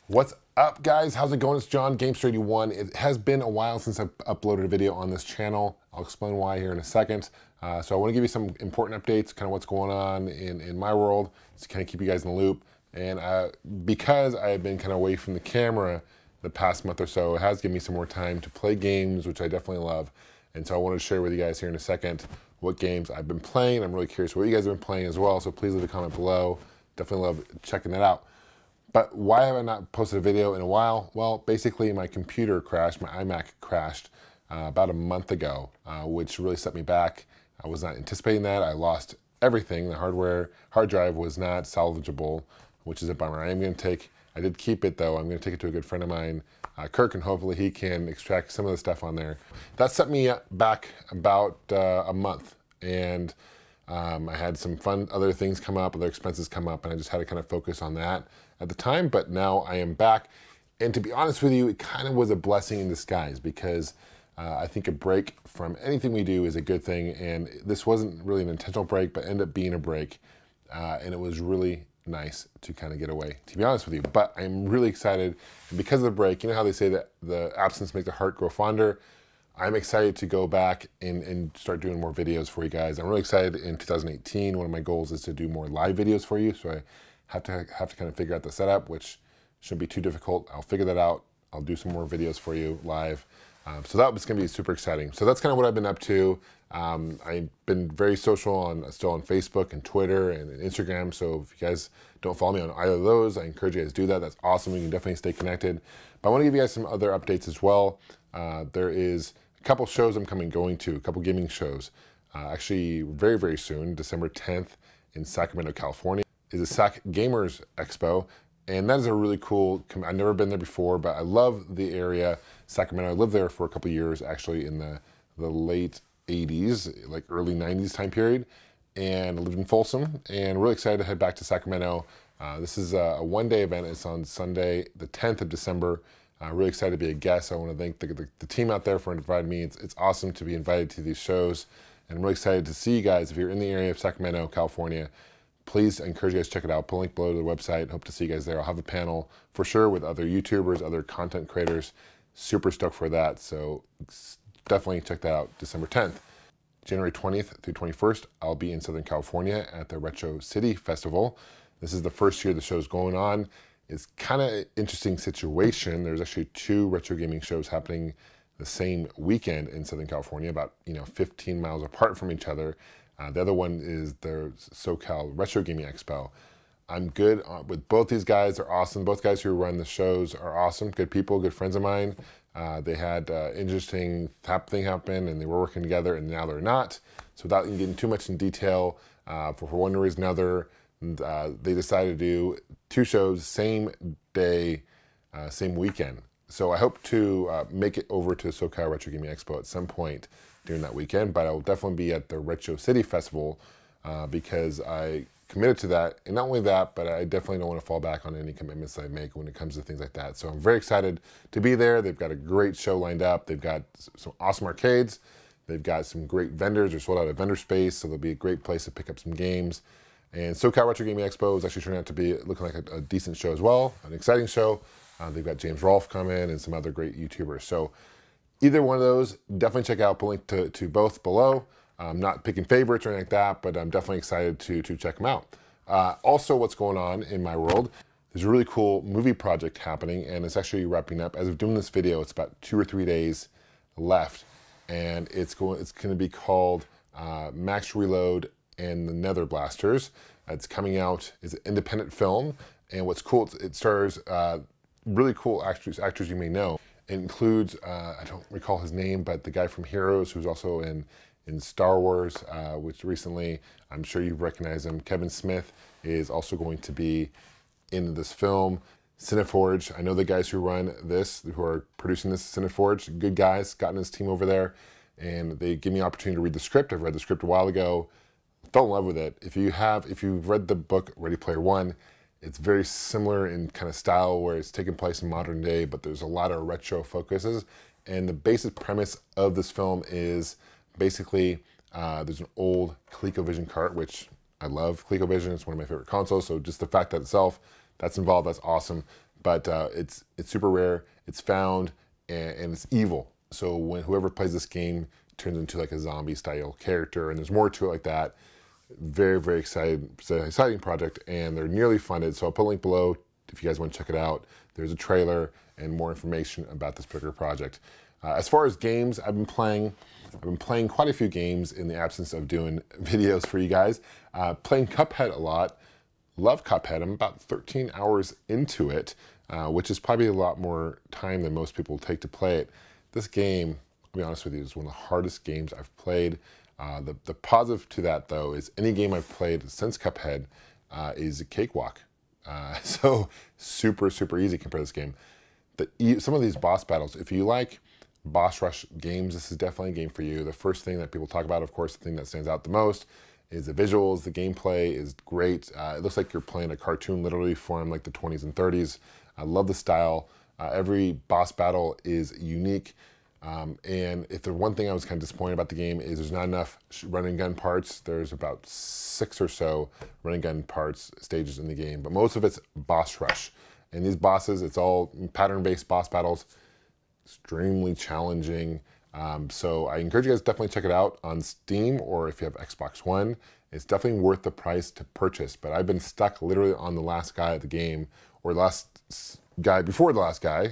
What's up, guys? How's it going? It's John, Gamester81. It has been a while since I've uploaded a video on this channel. I'll explain why here in a second. So I want to give you some important updates, kind of what's going on in my world, to kind of keep you guys in the loop. And because I have been kind of away from the camera the past month or so, it has given me some more time to play games, which I definitely love. And so I want to share with you guys here in a second what games I've been playing. I'm really curious what you guys have been playing as well, so please leave a comment below. Definitely love checking that out. But why have I not posted a video in a while? Well, basically my computer crashed, my iMac crashed about a month ago, which really set me back. I was not anticipating that. I lost everything. The hard drive was not salvageable, which is a bummer. I did keep it though. I'm gonna take it to a good friend of mine, Kirk, and hopefully he can extract some of the stuff on there. That set me back about a month. And I had some fun other things come up, other expenses come up, and I just had to kind of focus on that at the time. But now I am back. And to be honest with you, it kind of was a blessing in disguise, because I think a break from anything we do is a good thing. And this wasn't really an intentional break, but ended up being a break. And it was really nice to kind of get away, to be honest with you. But I'm really excited. And because of the break, you know how they say that the absence makes the heart grow fonder? I'm excited to go back and start doing more videos for you guys. I'm really excited in 2018. One of my goals is to do more live videos for you. So I have to kind of figure out the setup, which shouldn't be too difficult. I'll figure that out. I'll do some more videos for you live. So that was going to be super exciting. So that's kind of what I've been up to. I've been very social still on Facebook and Twitter and Instagram. So if you guys don't follow me on either of those, I encourage you guys to do that. That's awesome. We can definitely stay connected. But I want to give you guys some other updates as well. There is a couple shows I'm going to, a couple gaming shows. Actually, very, very soon, December 10th in Sacramento, California, is a SAC Gamers Expo. And that is a really cool, I've never been there before, but I love the area, Sacramento. I lived there for a couple years, actually, in the late 80s, like early 90s time period. And I lived in Folsom, and really excited to head back to Sacramento. This is a one-day event. It's on Sunday, the 10th of December. Really excited to be a guest. I want to thank the team out there for inviting me. It's awesome to be invited to these shows. And I'm really excited to see you guys. If you're in the area of Sacramento, California, please, I encourage you guys to check it out. Put a link below to the website. Hope to see you guys there. I'll have a panel for sure with other YouTubers, other content creators. Super stoked for that. So definitely check that out, December 10th. January 20th through 21st, I'll be in Southern California at the Retro City Festival. This is the first year the show's going on. It's kind of an interesting situation. There's actually two retro gaming shows happening the same weekend in Southern California, about 15 miles apart from each other. The other one is the SoCal Retro Gaming Expo. I'm good with both these guys. They're awesome. Both guys who run the shows are awesome, good people, good friends of mine. They had interesting thing happen, and they were working together, and now they're not. So without getting too much in detail, for one reason or another, they decided to do two shows, same day, same weekend. So I hope to make it over to SoCal Retro Gaming Expo at some point during that weekend, but I will definitely be at the Retro City Festival because I committed to that. And not only that, but I definitely don't want to fall back on any commitments that I make when it comes to things like that. So I'm very excited to be there. They've got a great show lined up. They've got some awesome arcades. They've got some great vendors. They're sold out of vendor space, so there'll be a great place to pick up some games. And SoCal Retro Gaming Expo is actually turning out to be looking like a decent show as well, an exciting show. They've got James Rolfe coming and some other great YouTubers. So either one of those, definitely check out. Put a link to both below. I'm not picking favorites or anything like that, but I'm definitely excited to check them out. Also, what's going on in my world, there's a really cool movie project happening, and it's actually wrapping up. As of doing this video, it's about 2 or 3 days left, and it's going to be called Max Reload and the Nether Blasters. It's coming out. It's an independent film, and what's cool, it stars really cool actors you may know. It includes, I don't recall his name, but the guy from Heroes, who's also in Star Wars, which recently, I'm sure you recognize him. Kevin Smith is also going to be in this film. Cineforge, I know the guys who run this, who are producing this, Cineforge, good guys, gotten his team over there, and they give me an opportunity to read the script. I've read the script a while ago, fell in love with it. If you've read the book Ready Player One, it's very similar in kind of style, where it's taking place in modern day, but there's a lot of retro focuses. And the basic premise of this film is basically there's an old ColecoVision cart, which I love ColecoVision. It's one of my favorite consoles. So just the fact that itself, that's involved, that's awesome. but it's super rare, it's found, and it's evil. So when whoever plays this game turns into like a zombie style character, and there's more to it like that. Very, very excited. It's an exciting project, and they're nearly funded. So I'll put a link below if you guys want to check it out. There's a trailer and more information about this particular project. As far as games I've been playing quite a few games in the absence of doing videos for you guys. Playing Cuphead a lot. Love Cuphead. I'm about 13 hours into it, which is probably a lot more time than most people take to play it. This game, I'll be honest with you, is one of the hardest games I've played. The positive to that, though, is any game I've played since Cuphead is a cakewalk. So super, super easy compared to this game. Some of these boss battles, if you like boss rush games, this is definitely a game for you. The first thing that people talk about, of course, the thing that stands out the most is the visuals. The gameplay is great. It looks like you're playing a cartoon literally from like the 20s and 30s. I love the style. Every boss battle is unique. And if the one thing I was kind of disappointed about the game is there's not enough run and gun parts. There's about 6 or so run and gun parts stages in the game, but most of it's boss rush. And these bosses, it's all pattern-based boss battles, extremely challenging. So I encourage you guys to definitely check it out on Steam, or if you have Xbox One, it's definitely worth the price to purchase. But I've been stuck literally on the last guy of the game, or last guy before the last guy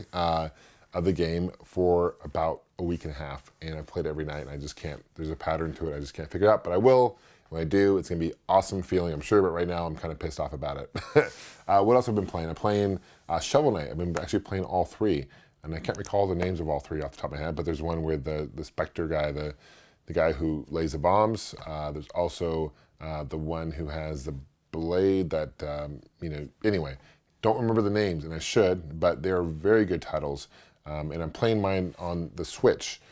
of the game for about a week and a half, and I've played every night, and I just can't, there's a pattern to it, I just can't figure it out, but I will. When I do, it's gonna be awesome feeling, I'm sure, but right now I'm kind of pissed off about it. What else have I been playing? I'm playing Shovel Knight. I've been actually playing all 3, and I can't recall the names of all 3 off the top of my head, but there's one with the Spectre guy, the guy who lays the bombs. There's also the one who has the blade that, you know, anyway, don't remember the names, and I should, but they're very good titles. And I'm playing mine on the Switch,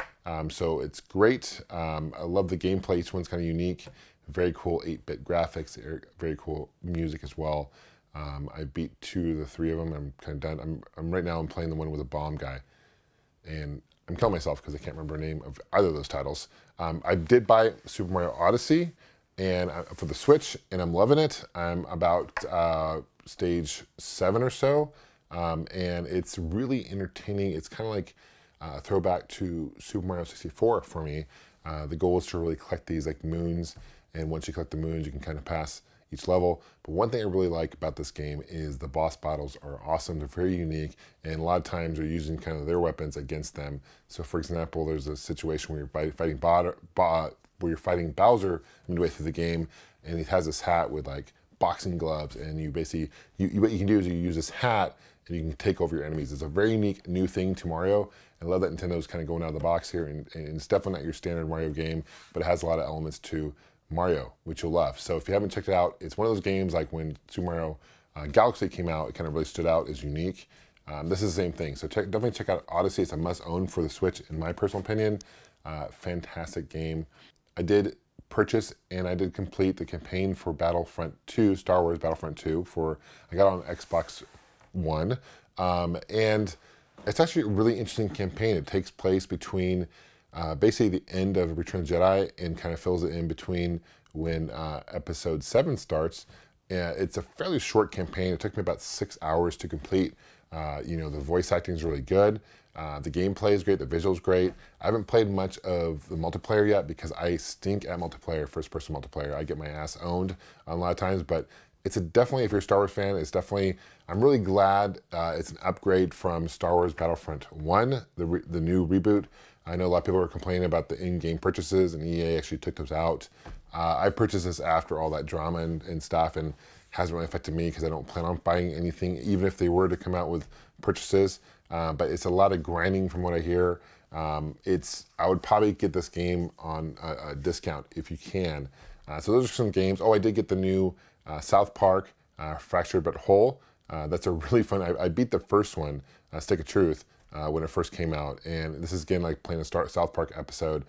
so it's great. I love the gameplay. Each one's kind of unique. Very cool 8-bit graphics, very cool music as well. I beat 2 of the 3 of them. I'm kind of done. Right now I'm playing the one with the bomb guy, and I'm killing myself because I can't remember the name of either of those titles. I did buy Super Mario Odyssey and for the Switch, and I'm loving it. I'm about stage 7 or so. And it's really entertaining. It's kind of like a throwback to Super Mario 64 for me. The goal is to really collect these like moons, and once you collect the moons, you can kind of pass each level. But one thing I really like about this game is the boss battles are awesome. They're very unique, and a lot of times you're using kind of their weapons against them. So for example, there's a situation where you're fighting Bowser midway through the game, and he has this hat with like boxing gloves, and you basically, what you can do is you use this hat and you can take over your enemies. It's a very unique new thing to Mario. I love that Nintendo's kind of going out of the box here, and it's definitely not your standard Mario game, but it has a lot of elements to Mario, which you'll love. So if you haven't checked it out, it's one of those games like when Super Mario Galaxy came out, it kind of really stood out as unique. This is the same thing. So definitely check out Odyssey. It's a must-own for the Switch, in my personal opinion. Fantastic game. I did purchase and I did complete the campaign for Battlefront 2, Star Wars Battlefront 2. I got on Xbox One, and it's actually a really interesting campaign. It takes place between basically the end of Return of the Jedi and kind of fills it in between when Episode 7 starts. It's a fairly short campaign. It took me about 6 hours to complete. You know, the voice acting is really good. The gameplay is great. The visuals great. I haven't played much of the multiplayer yet because I stink at multiplayer, first-person multiplayer. I get my ass owned a lot of times, but it's definitely, if you're a Star Wars fan, it's definitely, I'm really glad it's an upgrade from Star Wars Battlefront 1, the new reboot. I know a lot of people are complaining about the in-game purchases, and EA actually took those out. I purchased this after all that drama and stuff, and hasn't really affected me because I don't plan on buying anything, even if they were to come out with purchases. But it's a lot of grinding from what I hear. I would probably get this game on a discount if you can. So those are some games. Oh, I did get the new South Park, Fractured But Whole. That's a really fun, I beat the first one, Stick of Truth, when it first came out. And this is again like playing a South Park episode.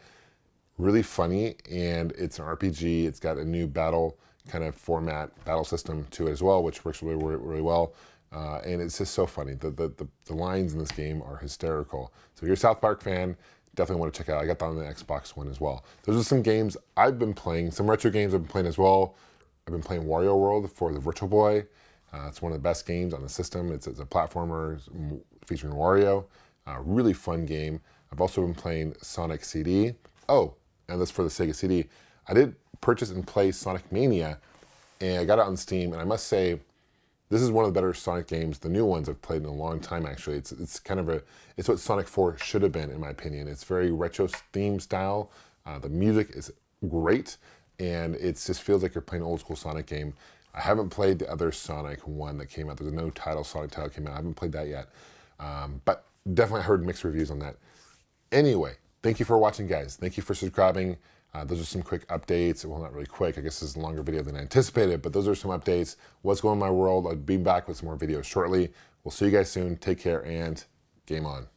Really funny, and it's an RPG. It's got a new battle kind of format, battle system to it as well, which works really, really well. And it's just so funny. The lines in this game are hysterical. So if you're a South Park fan, definitely want to check it out. I got that on the Xbox One as well. Those are some games I've been playing, some retro games I've been playing as well. I've been playing Wario World for the Virtual Boy. It's one of the best games on the system. It's a platformer featuring Wario. Really fun game. I've also been playing Sonic CD. Oh, and that's for the Sega CD. I did purchase and play Sonic Mania, and I got it on Steam, and I must say, this is one of the better Sonic games, the new ones I've played in a long time, actually. It's kind of it's what Sonic 4 should have been, in my opinion. It's very retro theme style. The music is great, and it just feels like you're playing an old school Sonic game. I haven't played the other Sonic one that came out. There's a no title Sonic title came out. I haven't played that yet, but definitely heard mixed reviews on that. Anyway, thank you for watching, guys. Thank you for subscribing. Those are some quick updates. Well, not really quick. I guess this is a longer video than anticipated, but those are some updates. What's going on in my world. I'll be back with some more videos shortly. We'll see you guys soon. Take care and game on.